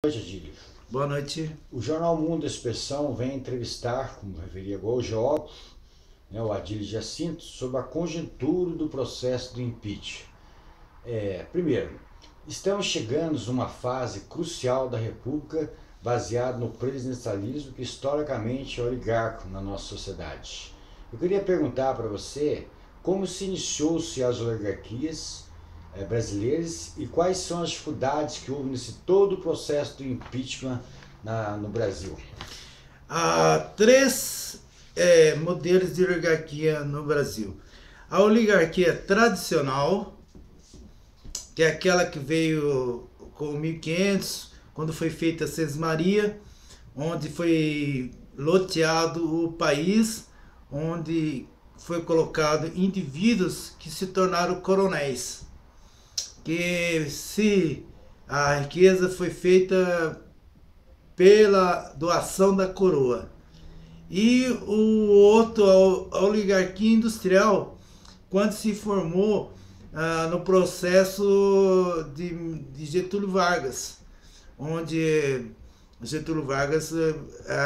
Boa noite, Adílio. Boa noite. O jornal Mundo Expressão vem entrevistar, como referi agora, o geógrafo, o Adílio Jacinto, sobre a conjuntura do processo do impeachment. Primeiro, estamos chegando a uma fase crucial da República baseada no presidencialismo que historicamente é oligárquico na nossa sociedade. Eu queria perguntar para você como se iniciou-se as oligarquias brasileiras e quais são as dificuldades que houve nesse todo o processo do impeachment no Brasil. Há três modelos de oligarquia no Brasil. A oligarquia tradicional, que é aquela que veio com 1500, quando foi feita a Sesmaria, onde foi loteado o país, onde foi colocado indivíduos que se tornaram coronéis. Que se a riqueza foi feita pela doação da coroa. E o outro, a oligarquia industrial, quando se formou no processo de Getúlio Vargas, onde Getúlio Vargas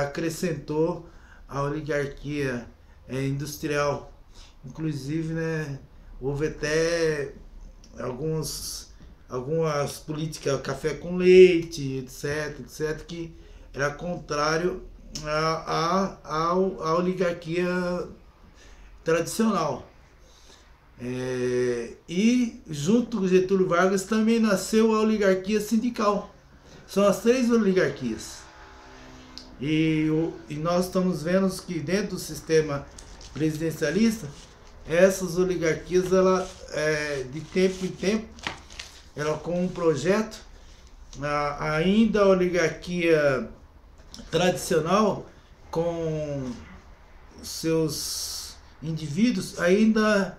acrescentou a oligarquia industrial. Inclusive, houve até algumas políticas, café com leite, etc, que era contrário à oligarquia tradicional. E junto com Getúlio Vargas também nasceu a oligarquia sindical. São as três oligarquias. E nós estamos vendo que dentro do sistema presidencialista, essas oligarquias, de tempo em tempo, ela com um projeto, ainda a oligarquia tradicional, com seus indivíduos, ainda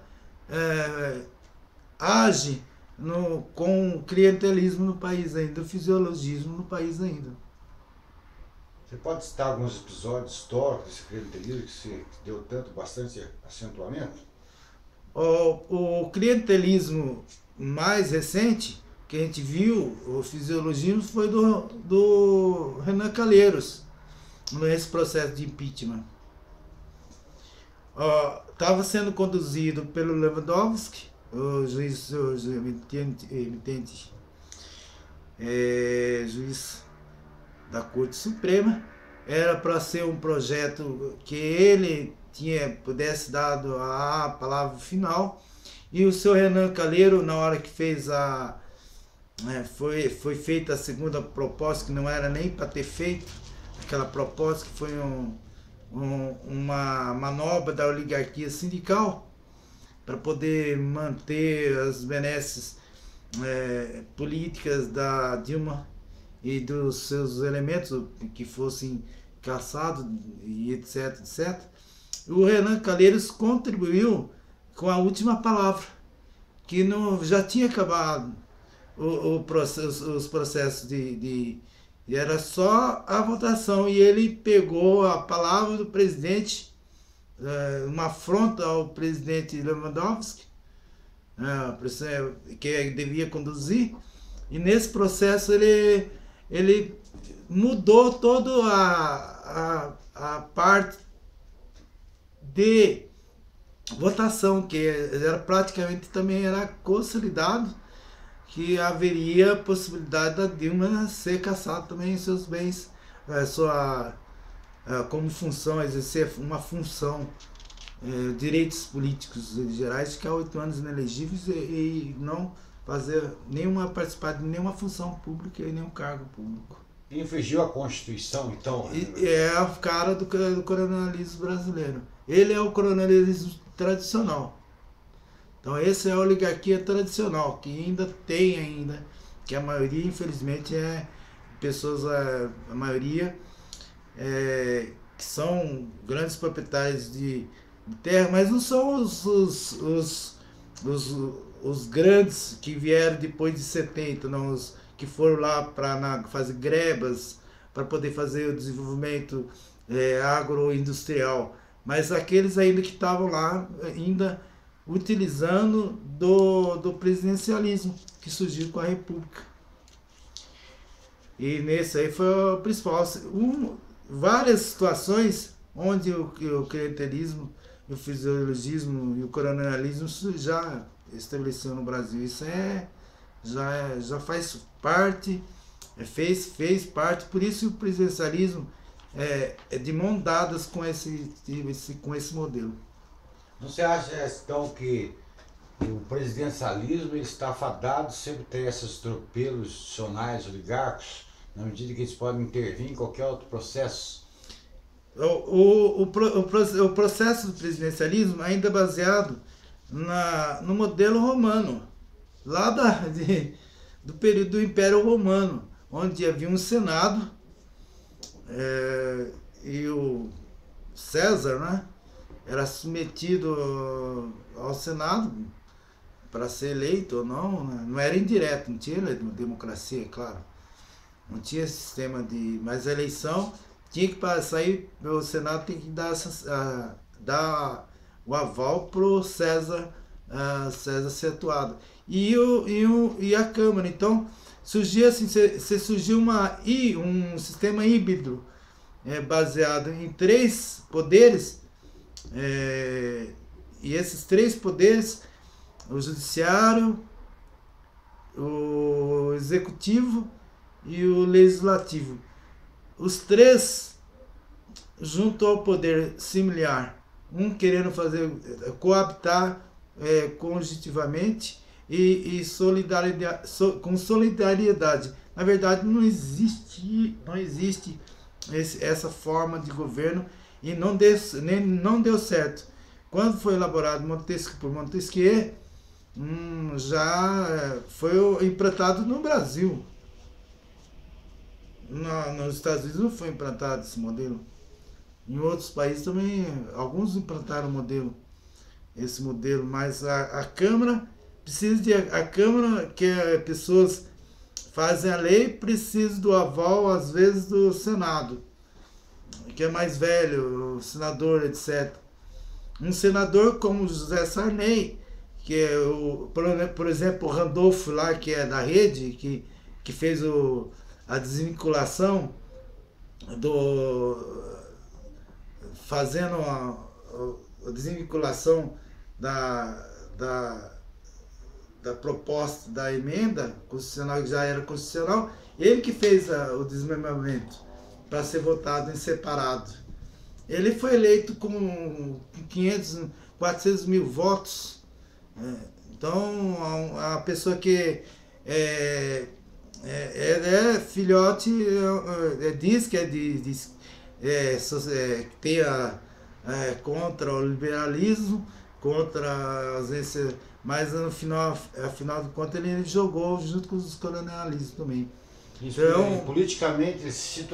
age com clientelismo no país ainda, o fisiologismo no país ainda. Você pode citar alguns episódios históricos desse clientelismo que deu bastante acentuamento? O clientelismo mais recente que a gente viu, o fisiologismo, foi do Renan Calheiros, nesse processo de impeachment. Estava sendo conduzido pelo Lewandowski, o juiz emitente, juiz da Corte Suprema. Era para ser um projeto que ele pudesse dado a palavra final, e o seu Renan Calheiro, na hora que fez foi feita a segunda proposta, que não era nem para ter feito aquela proposta, que foi uma manobra da oligarquia sindical para poder manter as benesses políticas da Dilma e dos seus elementos que fossem caçados e etc. O Renan Calheiros contribuiu com a última palavra, que já tinha acabado os processos e era só a votação, e ele pegou a palavra do presidente, uma afronta ao presidente Lewandowski, que devia conduzir, e nesse processo ele mudou toda a parte de votação, que era praticamente também era consolidado que haveria possibilidade da Dilma ser caçada também em seus bens, como função, exercer uma função, direitos políticos gerais, ficar 8 anos inelegíveis e não participar de nenhuma função pública e nenhum cargo público. E infringiu a Constituição, então? É a cara do coronelismo brasileiro. Ele é o coronelismo tradicional. Então essa é a oligarquia tradicional, que que a maioria, infelizmente, pessoas, a maioria, que são grandes proprietários de terra, mas não são os grandes que vieram depois de 70, não, os que foram lá para fazer grebas, para poder fazer o desenvolvimento agroindustrial, mas aqueles ainda que estavam lá, ainda utilizando do presidencialismo que surgiu com a República. E nesse aí foi o principal. Várias situações onde o clientelismo, o fisiologismo e o coronelismo já estabeleceu no Brasil. Isso já faz parte, fez parte, por isso o presidencialismo é de mão dadas com esse modelo. Você acha, então, que o presidencialismo ele está fadado sempre ter esses tropelos institucionais oligárquicos, na medida que eles podem intervir em qualquer outro processo? O processo do presidencialismo ainda é baseado no modelo romano, lá do período do Império Romano, onde havia um Senado e o César, né, era submetido ao Senado para ser eleito ou não, né? Não era indireto, não tinha democracia, é claro. Não tinha sistema de... Mas a eleição tinha que sair, o Senado tem que dar o aval para o César ser atuado. E a Câmara. Então, surgiu assim, surgiu um sistema híbrido baseado em 3 poderes, e esses 3 poderes, o judiciário, o executivo e o legislativo. Os 3 junto ao poder similar, um querendo coabitar conjuntivamente e com solidariedade. Na verdade, não existe essa forma de governo e não deu certo. Quando foi elaborado por Montesquieu, já foi implantado no Brasil. Nos Estados Unidos não foi implantado esse modelo. Em outros países também, alguns implantaram esse modelo, mas a Câmara a Câmara, que pessoas fazem a lei, precisa do aval, às vezes, do Senado, que é mais velho, o senador, etc. Um senador como José Sarney, que é por exemplo, o Randolfo lá, que é da Rede, que fez a desvinculação fazendo a desvinculação da proposta da emenda constitucional, que já era constitucional, ele que fez o desmembramento para ser votado em separado. Ele foi eleito com 400 mil votos. Então, a pessoa que é filhote, diz que tem contra o liberalismo, contra as vezes, mas no afinal de contas ele jogou junto com os colonialistas também. Isso, então, politicamente ele se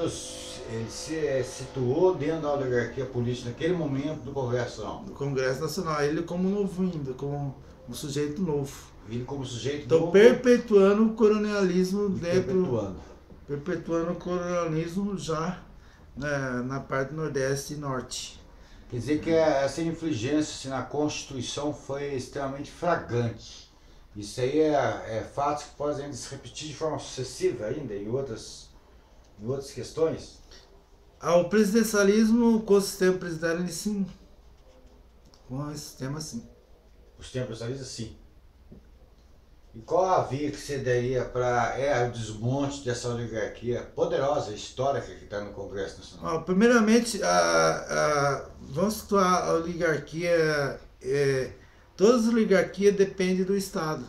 situou dentro da oligarquia política naquele momento do Congresso Nacional. Do Congresso Nacional, ele como novo ainda, como um sujeito novo. Ele como sujeito novo. Então perpetuando o colonialismo perpetuando o colonialismo já na parte nordeste e norte. Quer dizer que essa infligência na Constituição foi extremamente flagrante. Isso aí é fatos que podem ainda se repetir de forma sucessiva ainda em outras questões? O presidencialismo com o sistema presidencial, sim. Com o sistema, sim. O sistema presidencialista, sim. E qual a via que você daria para o desmonte dessa oligarquia poderosa, histórica que está no Congresso Nacional? Primeiramente, vamos situar a oligarquia. Todas as oligarquias dependem do Estado.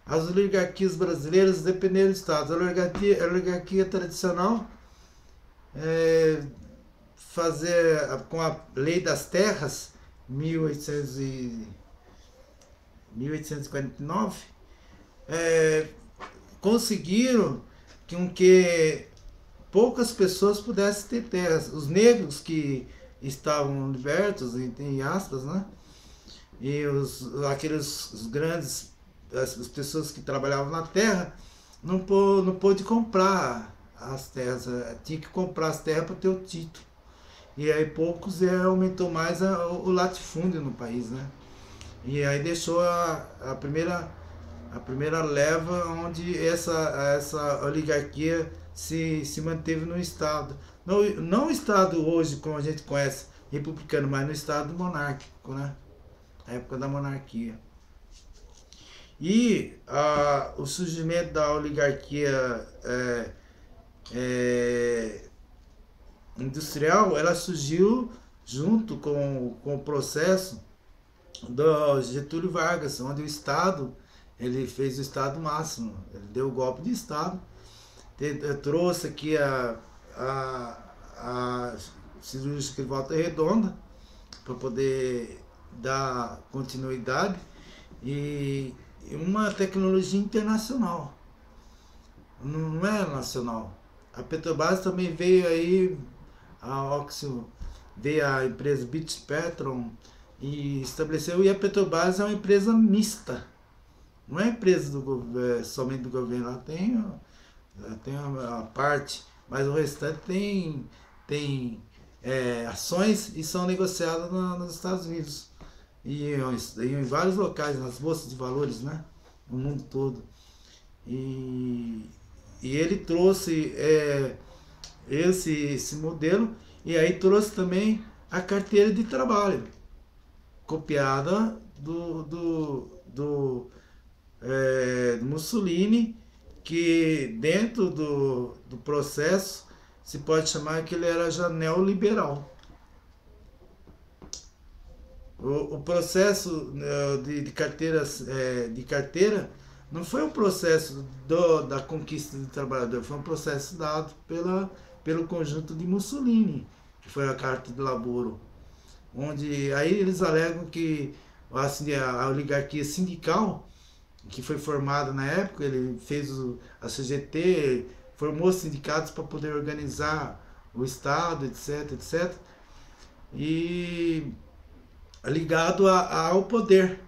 As oligarquias brasileiras dependem do Estado. A oligarquia tradicional, com a Lei das Terras, 1849, conseguiram que poucas pessoas pudessem ter terras. Os negros que estavam libertos, em aspas, né? E os grandes, as pessoas que trabalhavam na terra, não pôde comprar as terras, tinha que comprar as terras para ter o título. E aí poucos aumentou mais o latifúndio no país, né? E aí deixou a primeira A primeira leva onde essa oligarquia se manteve no Estado. Não o Estado hoje, como a gente conhece, republicano, mas no Estado monárquico, né? Na época da monarquia. E o surgimento da oligarquia industrial, ela surgiu junto com o processo do Getúlio Vargas, onde o Estado, ele fez o Estado máximo, ele deu o golpe de Estado, trouxe aqui a cirúrgica de Volta Redonda para poder dar continuidade e uma tecnologia internacional, não é nacional. A Petrobras também veio aí, a Oxio, veio a empresa British Petroleum e estabeleceu, e a Petrobras é uma empresa mista, não é empresa somente do governo, ela tem a parte, mas o restante tem ações e são negociadas nos Estados Unidos e em vários locais, nas bolsas de valores, né, no mundo todo. E ele trouxe esse modelo, e aí trouxe também a carteira de trabalho, copiada do Mussolini, que dentro do processo se pode chamar que ele era já neoliberal. O processo de carteira não foi um processo da conquista do trabalhador, foi um processo dado pelo conjunto de Mussolini, que foi a Carta de Laboro, onde aí eles alegam que a oligarquia sindical, que foi formada na época, ele fez a CGT, formou sindicatos para poder organizar o Estado, etc, etc, e ligado ao poder,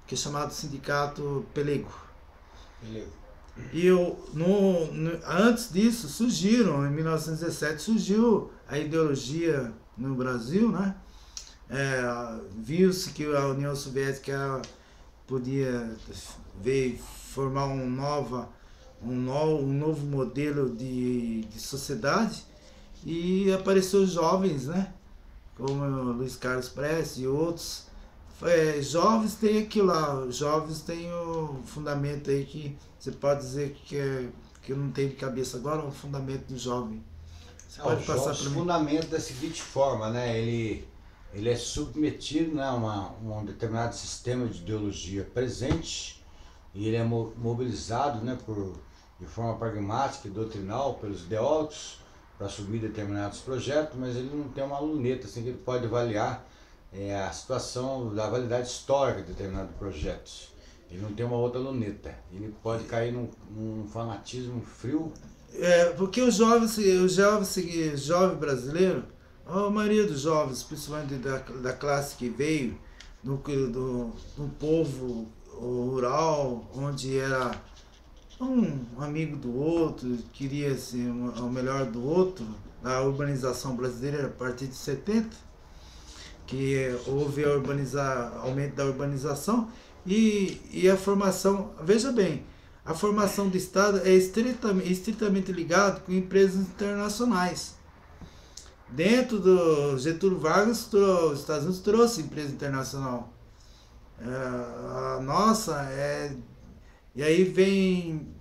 que é chamado Sindicato Pelego. E antes disso surgiram, em 1917 surgiu a ideologia no Brasil, né? Viu-se que a União Soviética veio formar um novo modelo de sociedade, e apareceu jovens, né? Como Luiz Carlos Prestes e outros. Jovens tem aquilo lá, jovens tem o fundamento aí que você pode dizer que não tem de cabeça agora, o fundamento do jovem. Você pode passar para mim? O fundamento da seguinte forma, né? Ele é submetido, né, a um determinado sistema de ideologia presente, e ele é mobilizado, né, de forma pragmática e doutrinal pelos ideólogos para assumir determinados projetos, mas ele não tem uma luneta assim que ele pode avaliar a situação da validade histórica de determinados projetos. Ele não tem uma outra luneta, ele pode cair num fanatismo frio. Porque o jovem brasileiro, a maioria dos jovens, principalmente da classe que veio, do povo rural, onde era um amigo do outro, queria assim, o melhor do outro. A urbanização brasileira a partir de 70, que houve aumento da urbanização e a formação, veja bem, a formação do Estado é estritamente ligado com empresas internacionais. Dentro do Getúlio Vargas, os Estados Unidos trouxe empresa internacional. A nossa e aí vem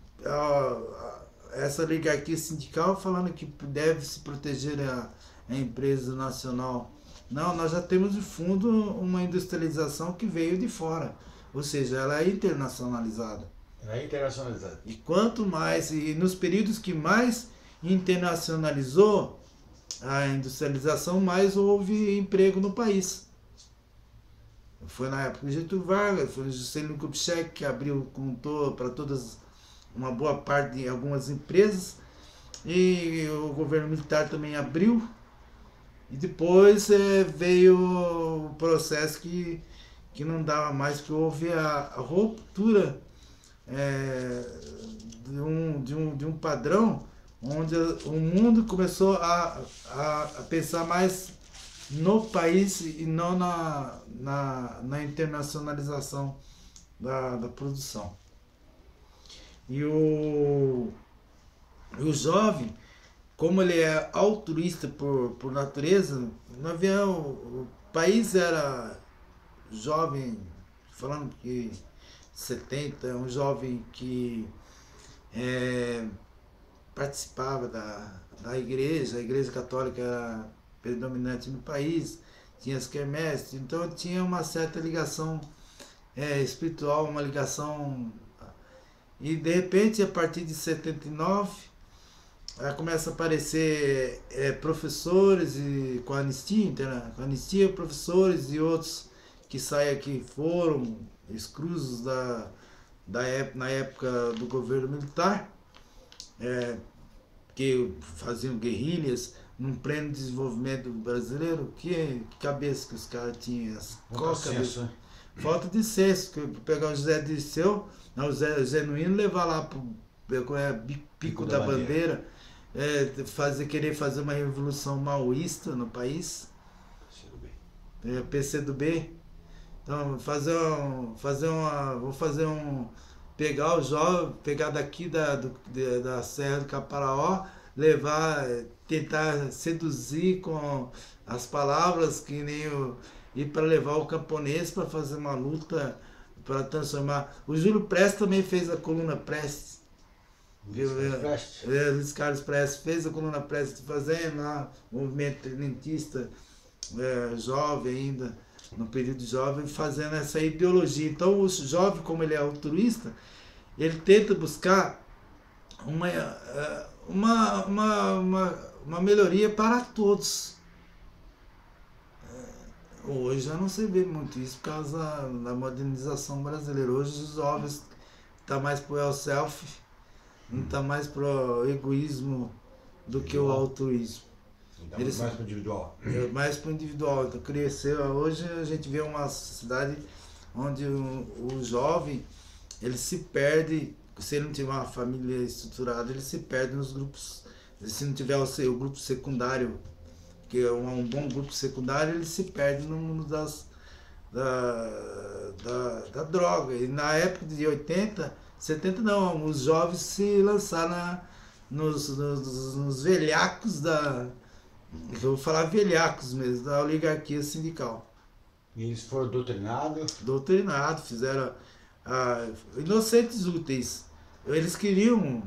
essa oligarquia sindical falando que deve se proteger a empresa nacional. Não, nós já temos de fundo uma industrialização que veio de fora, ou seja, ela é internacionalizada. Ela é internacionalizada. E quanto mais, e nos períodos que mais internacionalizou a industrialização, mais houve emprego no país. Foi na época do Getúlio Vargas, foi o Juscelino Kubitschek que abriu, contou para todas, uma boa parte de algumas empresas, e o governo militar também abriu, e depois veio o processo que não dava mais, que houve a ruptura de um padrão, onde o mundo começou a pensar mais no país e não na internacionalização da produção. E o jovem, como ele é altruísta por natureza, não havia, o país era jovem, falando que 70, um jovem que participava da igreja, a igreja católica era predominante no país, tinha as quermesses, então tinha uma certa ligação espiritual, uma ligação. E de repente, a partir de 79, começa a aparecer professores e com a anistia, com a anistia, professores e outros que saem aqui foram exclusos na época do governo militar, que faziam guerrilhas num pleno desenvolvimento brasileiro. Que cabeça que os caras tinham? Falta de senso. Pegar o José Dirceu, o Zé Genuíno, levar lá pro Pico da Bandeira, querer fazer uma revolução maoísta no país. PCdoB. Então, pegar o jovem, pegar daqui da Serra do Caparaó, levar, tentar seduzir com as palavras, que nem e para levar o camponês para fazer uma luta, para transformar. O Júlio Prestes também fez a coluna Prestes. Luiz Carlos Prestes fez a coluna Prestes, fazendo lá o movimento tridentista, jovem ainda, no período jovem, fazendo essa ideologia. Então o jovem, como ele é altruísta, ele tenta buscar uma melhoria para todos. Hoje já não se vê muito isso por causa da modernização brasileira. Hoje os jovens estão mais pro self, não está mais pro egoísmo do que o altruísmo. Então, mais para o individual. Mais para o individual. Então, cresceu. Hoje a gente vê uma sociedade onde o jovem, ele se perde. Se ele não tiver uma família estruturada, ele se perde nos grupos. Se não tiver o grupo secundário, que é um bom grupo secundário, ele se perde no mundo da droga. E na época de 80, 70 não, os jovens se lançaram nos velhacos eu vou falar velhacos mesmo, da oligarquia sindical. E eles foram doutrinados? Doutrinados, fizeram inocentes úteis. Eles queriam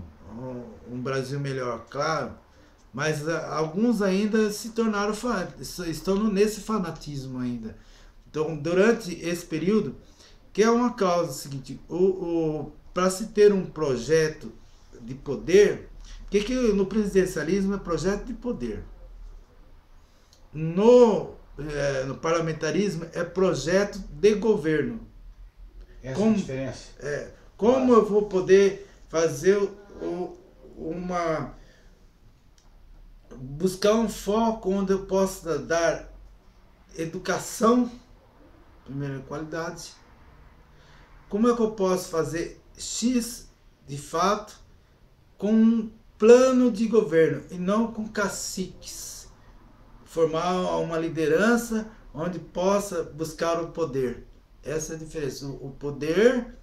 um Brasil melhor, claro, mas alguns ainda se tornaram, estão nesse fanatismo ainda. Então, durante esse período, que é uma causa seguinte, para se ter um projeto de poder, que no presidencialismo é projeto de poder. No parlamentarismo é projeto de governo. Essa é a diferença. Como eu vou poder fazer buscar um foco onde eu possa dar educação, primeira qualidade. Como é que eu posso fazer X de fato com um plano de governo e não com caciques? Formar uma liderança onde possa buscar o poder. Essa é a diferença. O poder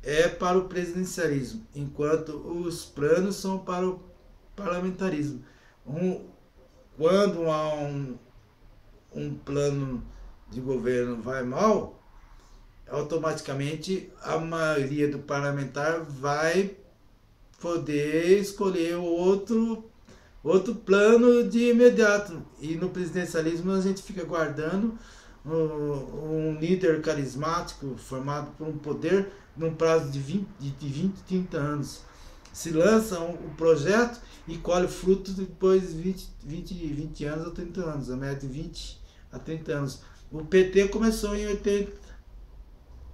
é para o presidencialismo, enquanto os planos são para o parlamentarismo. Quando há um plano de governo vai mal, automaticamente a maioria do parlamentar vai poder escolher outro plano de imediato. E no presidencialismo a gente fica guardando um líder carismático formado por um poder num prazo de 20, 30 anos. Se lança um projeto e colhe fruto depois de 20 anos ou 30 anos, a média de 20 a 30 anos. O PT começou em 80.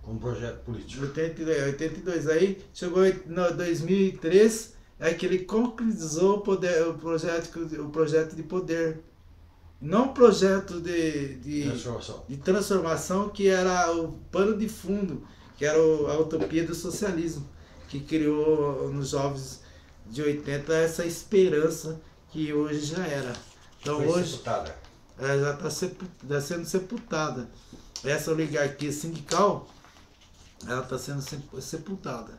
Com um projeto político. 82. Aí chegou em 2003, que ele concretizou o projeto de poder. Não projeto de transformação, que era o pano de fundo, que era a utopia do socialismo, que criou nos jovens de 80 essa esperança que hoje já era. Então foi hoje sepultada. Já está sendo sepultada. Essa oligarquia sindical, ela está sendo sepultada.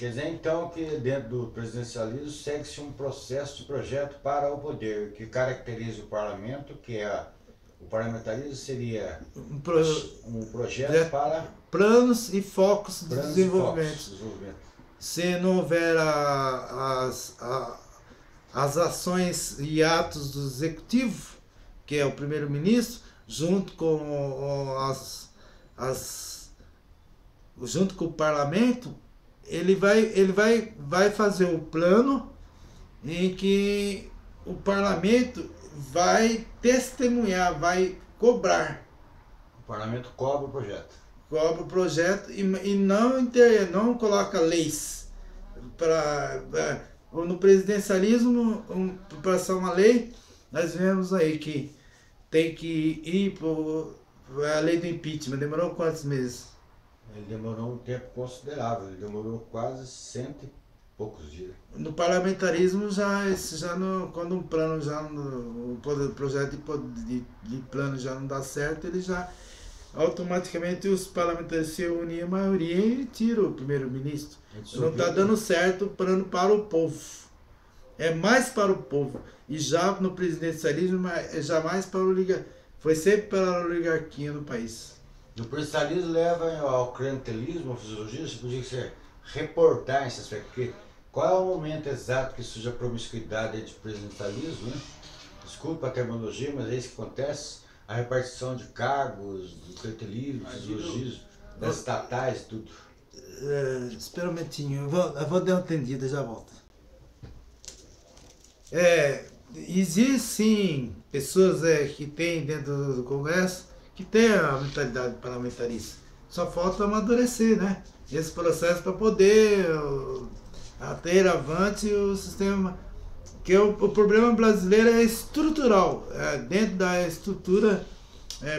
Quer dizer, então, que dentro do presidencialismo segue-se um processo de projeto para o poder, que caracteriza o parlamento, que é o parlamentarismo seria um projeto para planos e focos de planos desenvolvimento. e focos de desenvolvimento. Se não houver as ações e atos do executivo, que é o primeiro-ministro, junto com junto com o parlamento, ele vai fazer o plano em que o parlamento vai testemunhar, vai cobrar. O parlamento cobra o projeto. Cobra o projeto e não coloca leis. No presidencialismo, para passar uma lei, nós vemos aí que tem que ir para a lei do impeachment. Demorou quantos meses? Ele demorou um tempo considerável, ele demorou quase 100 e poucos dias. No parlamentarismo, quando um plano o projeto de plano já não dá certo, ele já automaticamente os parlamentares se unem a maioria e tiram o primeiro-ministro. Não está dando certo o plano para o povo. É mais para o povo. E já no presidencialismo, é jamais para a oligarquia. Foi sempre para a oligarquia no país. O presidencialismo leva ao clientelismo, ao fisiologia, você podia ser reportar esse aspecto, porque qual é o momento exato que surge a promiscuidade de presidencialismo, né? Desculpa a terminologia, mas é isso que acontece, a repartição de cargos, do clientelismo, fisiologismo, das estatais, tudo. Espera um momentinho, eu vou dar uma atendida e já volto. Existem sim pessoas que tem dentro do Congresso que tem a mentalidade parlamentarista. Só falta amadurecer, né? Esse processo para poder ter avante o sistema. Porque o problema brasileiro é estrutural, dentro da estrutura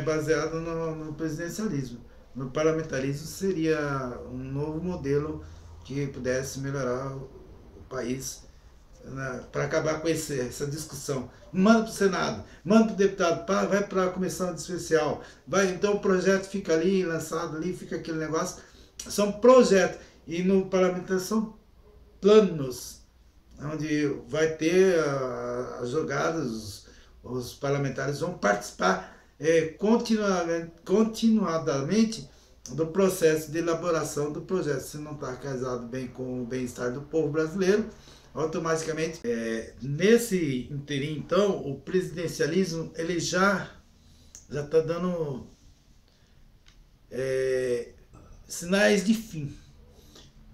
baseada no presidencialismo. No parlamentarismo seria um novo modelo que pudesse melhorar o país, para acabar com essa discussão. Manda para o Senado, manda para o deputado, vai para a comissão especial, então o projeto fica ali, lançado ali, fica aquele negócio. São projetos, e no parlamentarismo são planos, onde vai ter as jogadas, os parlamentares vão participar continuadamente do processo de elaboração do projeto. Se não está casado bem com o bem-estar do povo brasileiro, automaticamente, nesse interim, então, o presidencialismo ele já está dando sinais de fim.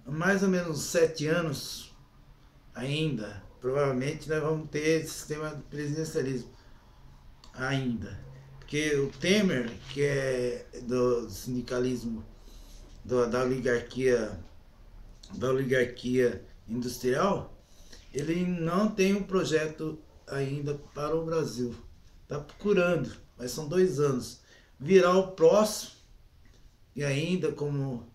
Mais ou menos 7 anos ainda, provavelmente nós vamos ter esse sistema de presidencialismo ainda. Porque o Temer, que é do sindicalismo, da oligarquia industrial, ele não tem um projeto ainda para o Brasil. Está procurando, mas são 2 anos. Virá o próximo, e ainda como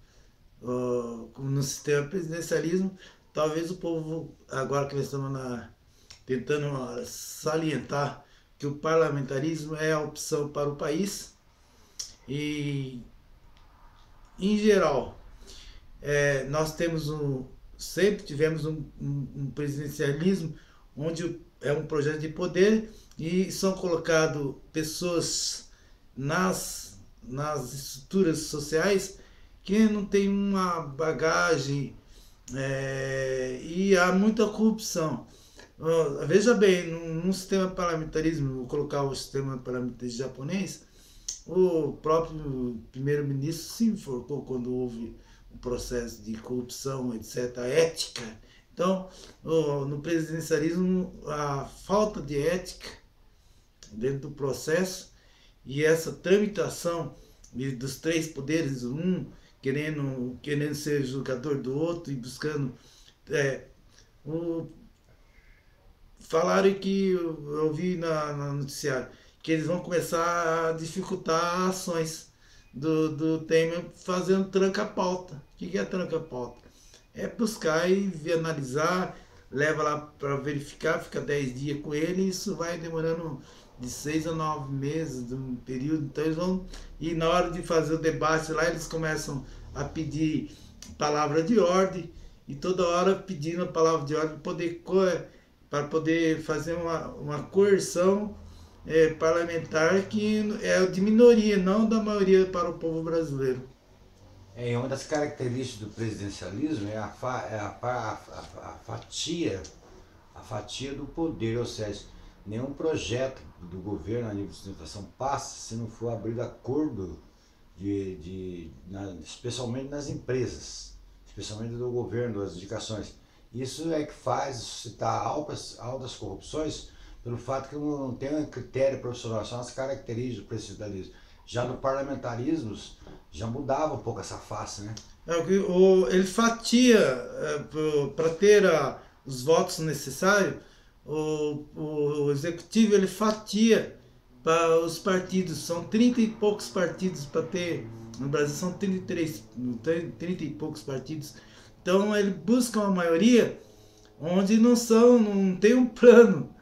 no sistema presidencialismo, talvez o povo, agora que nós estamos tentando salientar que o parlamentarismo é a opção para o país, e em geral nós temos sempre tivemos um presidencialismo onde é um projeto de poder e são colocadas pessoas nas estruturas sociais que não tem uma bagagem, e há muita corrupção. Veja bem, num sistema parlamentarismo, vou colocar o sistema parlamentarista japonês, o próprio primeiro-ministro se enforcou quando houve um processo de corrupção, etc., ética. Então, no presidencialismo, a falta de ética dentro do processo e essa tramitação dos 3 poderes, um querendo ser julgador do outro e buscando... falaram que eu vi na noticiário que eles vão começar a dificultar ações do Temer fazendo tranca-pauta. O que é tranca-pauta? É buscar e analisar, leva lá para verificar, fica 10 dias com ele, e isso vai demorando de 6 a 9 meses de um período. Então eles vão, e na hora de fazer o debate lá, eles começam a pedir palavra de ordem, e toda hora pedindo a palavra de ordem para poder fazer uma coerção parlamentar que é de minoria, não da maioria para o povo brasileiro. Uma das características do presidencialismo é a fatia do poder, ou seja, nenhum projeto do governo a nível de sustentação passa se não for abrido acordo, especialmente nas empresas, especialmente do governo, das indicações. Isso é que faz suscitar altas corrupções pelo fato que não tem um critério profissional, são as características do presidencialismo. Já no parlamentarismo, já mudava um pouco essa face, né? Ele fatia, para ter os votos necessários, o executivo ele fatia para os partidos, são 30 e poucos partidos para ter, no Brasil são 30 e poucos partidos, então ele busca uma maioria onde não tem um plano.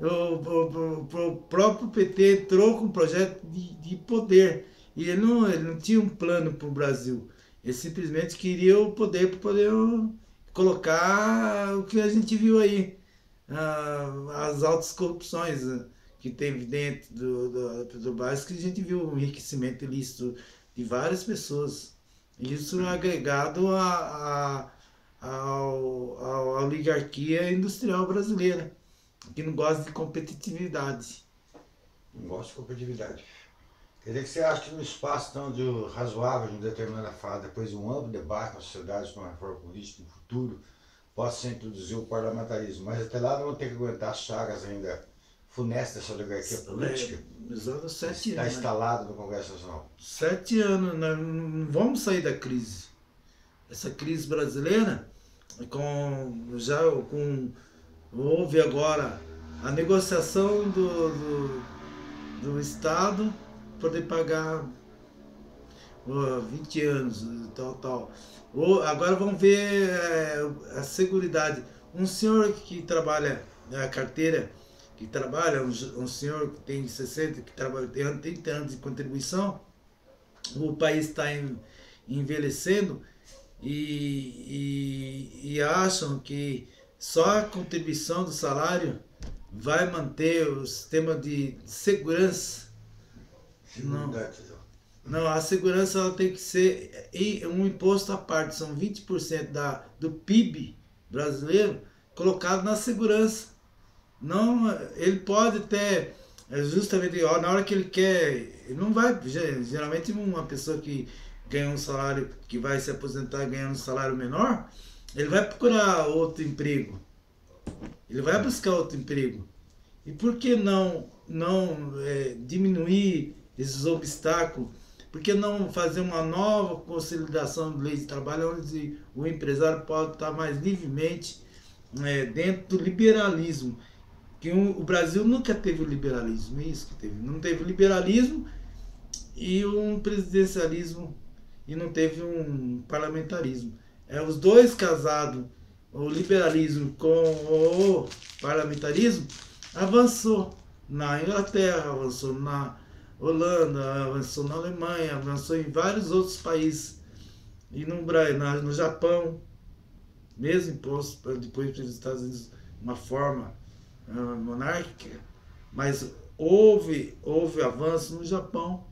O próprio PT entrou com um projeto de poder e ele não tinha um plano para o Brasil, ele simplesmente queria o poder para poder colocar o que a gente viu aí, as altas corrupções que teve dentro do Petrobras, que a gente viu o enriquecimento ilícito de várias pessoas. Isso agregado à oligarquia industrial brasileira, que não gosta de competitividade. Não gosta de competitividade. Quer dizer que você acha que no espaço tão razoável de uma determinada fase, depois de um amplo debate na sociedade com uma reforma política no futuro, possa ser introduzido o parlamentarismo, mas até lá não vão ter que aguentar as chagas ainda funestas dessa oligarquia política. Exato, 7 está anos. instalado no Congresso Nacional. 7 anos, nós não vamos sair da crise. Essa crise brasileira, houve agora a negociação do Estado poder pagar 20 anos, tal. Agora vamos ver a seguridade. Um senhor que trabalha na carteira, um senhor que tem 60, que trabalha, tem 30 anos de contribuição, o país está envelhecendo e acham que só a contribuição do salário vai manter o sistema de segurança. Não, a segurança ela tem que ser um imposto à parte, são 20% do PIB brasileiro colocado na segurança. Não, ele pode ter, justamente na hora que ele quer, ele não vai, geralmente uma pessoa que ganha um salário, que vai se aposentar ganhando um salário menor, ele vai procurar outro emprego, ele vai buscar outro emprego. E por que não diminuir esses obstáculos? Por que não fazer uma nova consolidação de leis de trabalho onde o empresário pode estar mais livremente dentro do liberalismo? Que o Brasil nunca teve o liberalismo, é isso que teve. Não teve o liberalismo e um presidencialismo e não teve um parlamentarismo. Os dois casados, o liberalismo com o parlamentarismo, avançou na Inglaterra, avançou na Holanda, avançou na Alemanha, avançou em vários outros países. E no Japão, mesmo imposto depois para os Estados Unidos, uma forma monárquica, mas houve avanço no Japão.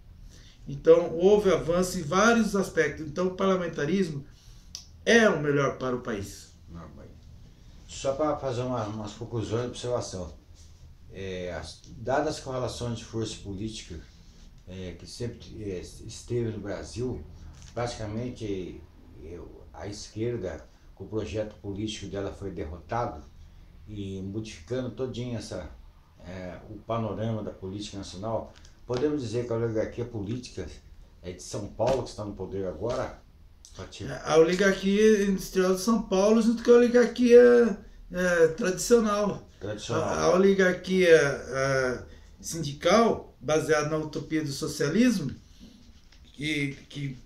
Então, houve avanço em vários aspectos. Então, o parlamentarismo é o melhor para o país. Só para fazer umas conclusões de observação. Dadas as correlações de força política que sempre esteve no Brasil, praticamente a esquerda, com o projeto político dela, foi derrotado, e modificando todinho o panorama da política nacional, podemos dizer que a oligarquia política de São Paulo, que está no poder agora, a oligarquia industrial de São Paulo junto com a oligarquia tradicional. A oligarquia sindical, baseada na utopia do socialismo, que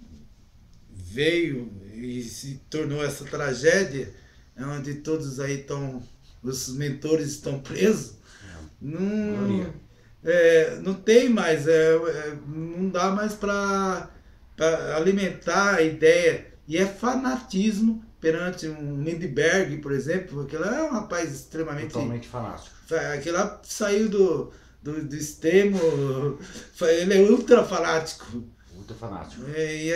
veio e se tornou essa tragédia, onde todos aí estão, os mentores estão presos, não tem mais, não dá mais para alimentar a ideia, e é fanatismo perante um Lindbergh, por exemplo, aquele é um rapaz extremamente... Totalmente fanático. Aquele lá saiu do extremo, ele é ultra fanático. Ultra fanático. E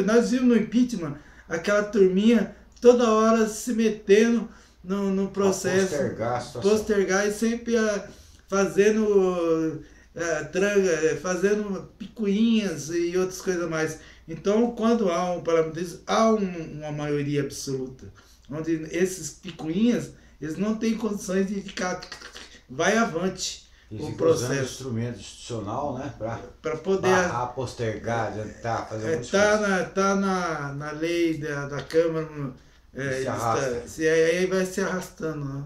nós vimos no impeachment aquela turminha toda hora se metendo no processo. Postergar a situação. Postergar e sempre fazendo fazendo picuinhas e outras coisas mais. Então, quando há um parlamentarismo, há uma maioria absoluta, onde esses picuinhas, eles não têm condições de ficar, vai avante o processo. Usando instrumento institucional, né, para poder postergar, adiantar, fazer tá na lei da Câmara, aí vai se arrastando, né?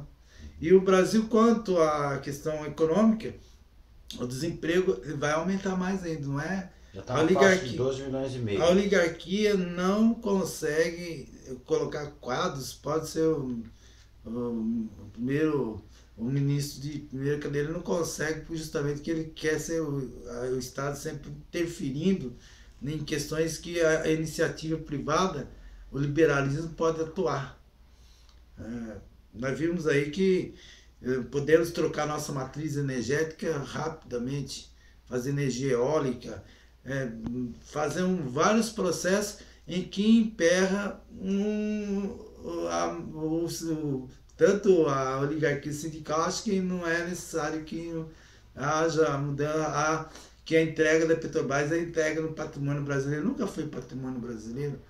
E o Brasil, quanto à questão econômica, o desemprego vai aumentar mais ainda, não é? Já está na faixa de 12 milhões e meio. A oligarquia não consegue colocar quadros, pode ser o ministro de primeira cadeira, ele não consegue, justamente que ele quer ser o Estado sempre interferindo em questões que a iniciativa privada, o liberalismo pode atuar. Nós vimos aí que podemos trocar nossa matriz energética rapidamente, fazer energia eólica, fazer vários processos em que emperra tanto a oligarquia sindical. Acho que não é necessário que haja mudança, que a entrega da Petrobras é a entrega no patrimônio brasileiro. Nunca foi patrimônio brasileiro,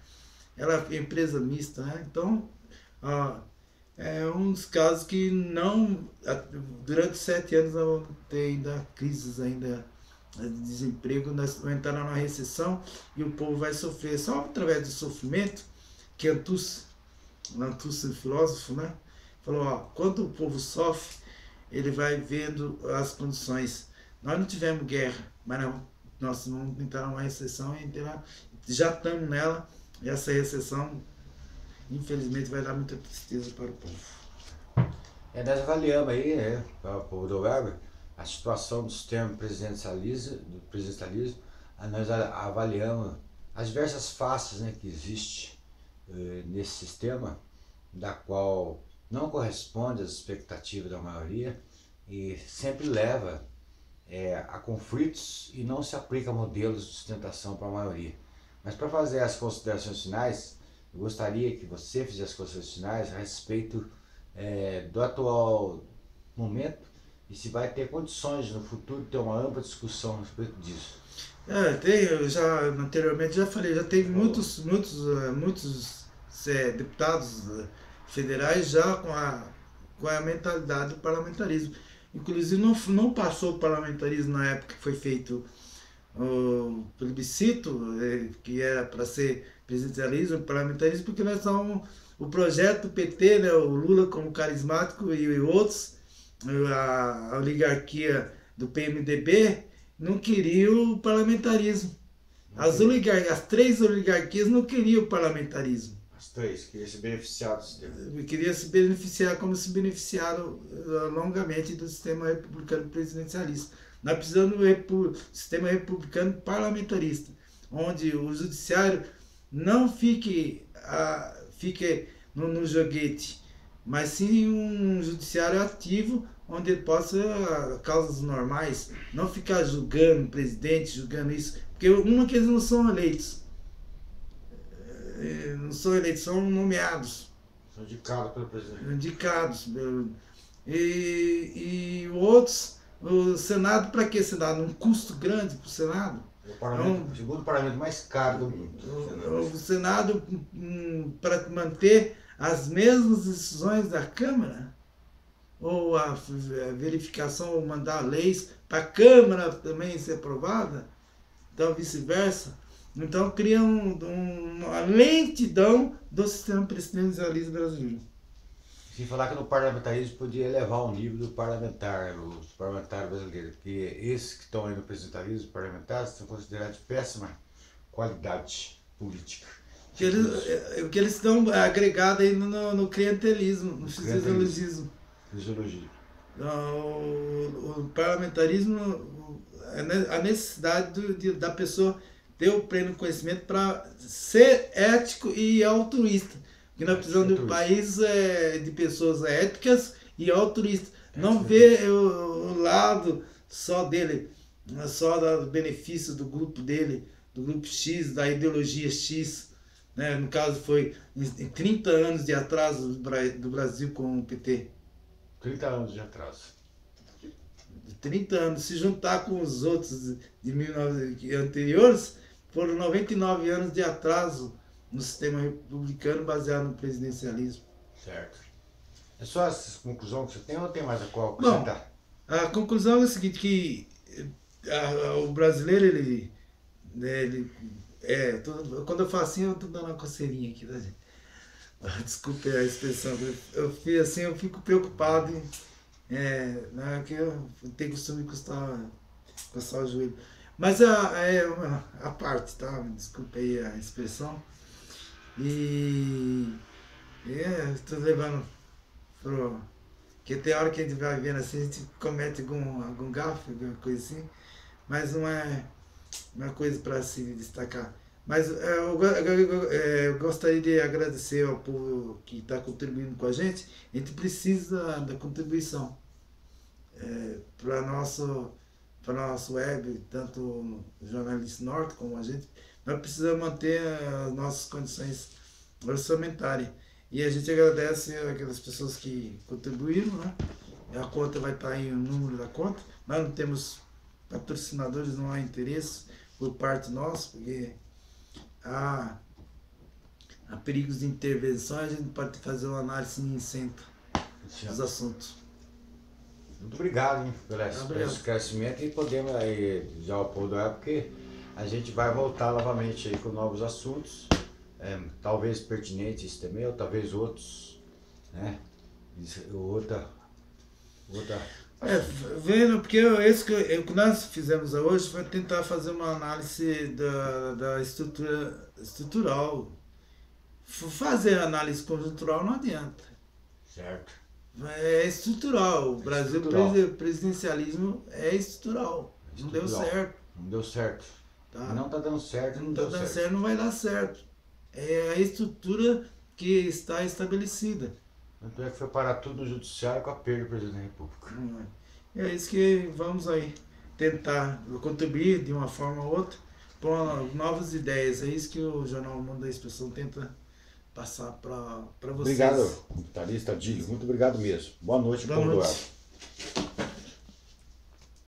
ela é empresa mista, né? Então, é um dos casos que durante 7 anos não tem ainda crises, ainda de desemprego, nós vamos entrar numa recessão e o povo vai sofrer só através do sofrimento, que Antuce, filósofo, né, falou, quando o povo sofre, ele vai vendo as condições. Nós não tivemos guerra, mas nós vamos entrar numa recessão e já estamos nela, e essa recessão, infelizmente, vai dar muita tristeza para o povo. Nós avaliamos aí, para o povo do Weber, a situação do sistema presidencialismo, nós avaliamos as diversas faces, né, que existe nesse sistema, da qual não corresponde às expectativas da maioria e sempre leva a conflitos e não se aplica modelos de sustentação para a maioria. Mas para fazer as considerações finais, eu gostaria que você fizesse as considerações finais a respeito do atual momento e se vai ter condições no futuro de ter uma ampla discussão a respeito disso. Eu já anteriormente já falei, já tem muitos deputados federais já com a mentalidade do parlamentarismo. Inclusive não passou o parlamentarismo na época que foi feito o plebiscito, que era para ser presidencialismo, parlamentarismo, porque nós estamos, o projeto do PT, né, o Lula como carismático e outros, a oligarquia do PMDB, não queriam o parlamentarismo. As 3 oligarquias não queriam o parlamentarismo. As 3 queriam se beneficiar do sistema. Queriam se beneficiar como se beneficiaram longamente do sistema republicano presidencialista. Nós precisamos do sistema republicano parlamentarista, onde o judiciário não fique no joguete, mas sim um judiciário ativo, onde ele possa, causas normais, não ficar julgando o presidente, julgando isso, porque que eles não são eleitos. Não são eleitos, são nomeados. São indicados pelo presidente. Indicados. E outros, o Senado, para que Senado? Um custo grande para o Senado. O segundo parlamento mais caro do mundo. O Senado, para manter as mesmas decisões da Câmara, ou a verificação, ou mandar leis para a Câmara também ser aprovada, então vice-versa. Então cria uma lentidão do sistema presidencialista brasileiro. Se falar que no parlamentarismo podia elevar o nível do parlamentar, os parlamentares brasileiros, porque esses que estão aí no presidencialismo parlamentares são considerados de péssima qualidade política. Porque eles estão agregados ainda no clientelismo, no fisiologismo. O parlamentarismo, a necessidade da pessoa ter o pleno conhecimento para ser ético e altruísta. Que nós precisamos de um país de pessoas éticas e altruístas. Não ver o lado só dele, só do benefício do grupo dele, do grupo X, da ideologia X. Né? No caso foi em 30 anos de atraso do Brasil com o PT. 30 anos de atraso. 30 anos, se juntar com os outros de 19 anteriores, foram 99 anos de atraso no sistema republicano baseado no presidencialismo. Certo. É só essa conclusão que você tem ou tem mais a qual acrescentar? Bom, a conclusão é a seguinte, que o brasileiro, quando eu falo assim, eu estou dando uma coceirinha aqui, tá, gente? Desculpe a expressão, eu fico preocupado, que eu tenho costume de coçar o joelho. Mas a parte, tá? Desculpe aí a expressão. E estou levando pro... Porque tem hora que a gente vai vendo assim, a gente comete algum gafe, alguma coisa assim, mas não é uma coisa para se destacar. Mas eu gostaria de agradecer ao povo que está contribuindo com a gente. A gente precisa da contribuição para nosso web, tanto o Jornalista Norte como a gente. Nós precisamos manter as nossas condições orçamentárias. E a gente agradece aquelas pessoas que contribuíram, né? A conta vai estar aí, o número da conta. Nós não temos patrocinadores, não há interesse por parte nossa, porque há perigos de intervenção, a gente pode fazer uma análise em centro dos assuntos. Muito obrigado, hein, pelo esse esclarecimento, e podemos aí já apoiar, porque a gente vai voltar novamente aí com novos assuntos, talvez pertinentes também, ou talvez outros, né? Vendo, porque o que nós fizemos hoje foi tentar fazer uma análise da estrutura estrutural. Fazer análise conjuntural não adianta. Certo. É estrutural. O Brasil, presidencialismo é estrutural. Não deu certo. Não deu certo. Tá? Não está dando certo, não está dando certo, não vai dar certo. É a estrutura que está estabelecida. Tanto é que foi parar tudo no judiciário com a perda do presidente da República. É isso que vamos aí tentar contribuir de uma forma ou outra com novas ideias. É isso que o Jornal Mundo da Expressão tenta passar para vocês. Obrigado, comentarista Adílio. Muito obrigado mesmo. Boa noite. Boa noite.